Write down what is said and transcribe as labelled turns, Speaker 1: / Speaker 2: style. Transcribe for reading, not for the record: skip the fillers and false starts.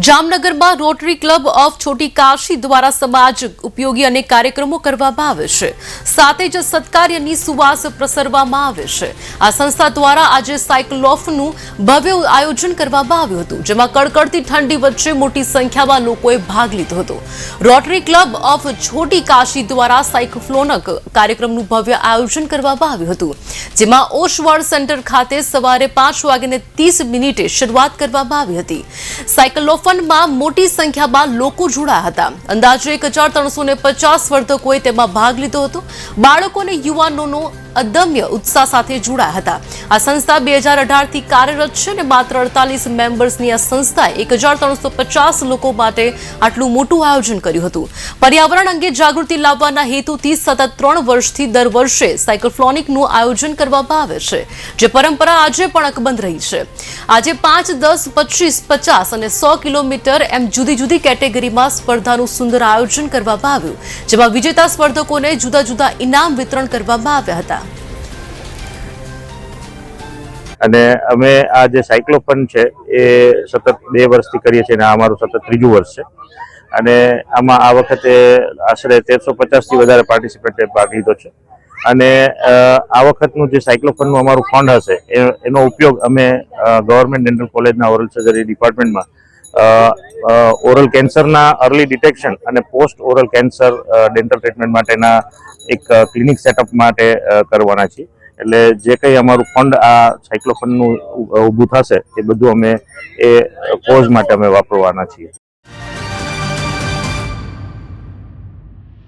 Speaker 1: જામનગરમાં rotary club of છોટી કાશી દ્વારા સમાજ ઉપયોગી અનેક કાર્યક્રમો કરવામાં આવે છે, સાથે જ સત્કાર્યની સુવાસ પ્રસરવામાં આવે છે। આ સંસ્થા દ્વારા આજે સાયક્લોથોનનું ભવ્ય આયોજન કરવામાં આવ્યું હતું, જેમાં કડકડતી ઠંડી વચ્ચે મોટી સંખ્યામાં લોકોએ ભાગ લીધો હતો। રોટરી ક્લબ ઓફ છોટી કાશી દ્વારા સાયક્લોથોન કાર્યક્રમનું ભવ્ય આયોજન કરવામાં આવ્યું હતું, જેમાં ઓશવાડ સેન્ટર ખાતે સવારે 5:30 શરૂઆત કરવામાં આવી હતી। સાયક્લોથોનમાં મોટી સંખ્યામાં લોકો જોડાયા હતા। અંદાજે 1350 સ્પર્ધકોએ તેમાં ભાગ લીધો હતો। બાળકો અને યુવાનોનો અદમ્ય ઉત્સાહ સાથે જોડાયા હતા। આ સંસ્થા 2018 થી કાર્યરત છે અને માત્ર 48 મેમ્બર્સની આ સંસ્થાએ 1350 લોકો માટે આટલું મોટું આયોજન કર્યું હતું। પર્યાવરણ અંગે જાગૃતિ લાવવાના હેતુથી સતત 3 વર્ષથી દર વર્ષે સાયક્લોથોનનું આયોજન કરવામાં આવે છે, જે પરંપરા આજે પણ અકબંધ રહી છે। આજે 5, 10, 25, 50 અને 100 કિલોમીટર એમ જુદી જુદી કેટેગરીમાં સ્પર્ધાનું સુંદર આયોજન કરવામાં આવ્યું, જેમાં વિજેતા સ્પર્ધકોને જુદા જુદા ઇનામ વિતરણ કરવામાં આવ્યા હતા।
Speaker 2: અને અમે આ જે સાયક્લોથોન છે એ સતત 2 વર્ષથી કરીએ છીએ અને આ અમારું સતત 3જું વર્ષ છે। અને આમાં આ વખતે આશરે 1350 થી વધારે પાર્ટિસિપેન્ટે ભાગ લીધો છે। અને આ વખતનું જે સાયક્લોથોનનું અમારું ફંડ હશે એનો ઉપયોગ અમે ગવર્મેન્ટ ડેન્ટલ કોલેજના ઓરલ સર્જરી ડિપાર્ટમેન્ટમાં ઓરલ કેન્સરના અર્લી ડિટેક્શન અને post oral cancer dental treatment માટેના એક ક્લિનિક સેટઅપ માટે કરવાના છીએ। એટલે જે કંઈ અમારું ફંડ આ સાયક્લોથોનનું ઊભું થશે એ બધું અમે એ કોઝ માટે અમે વાપરવાના છીએ।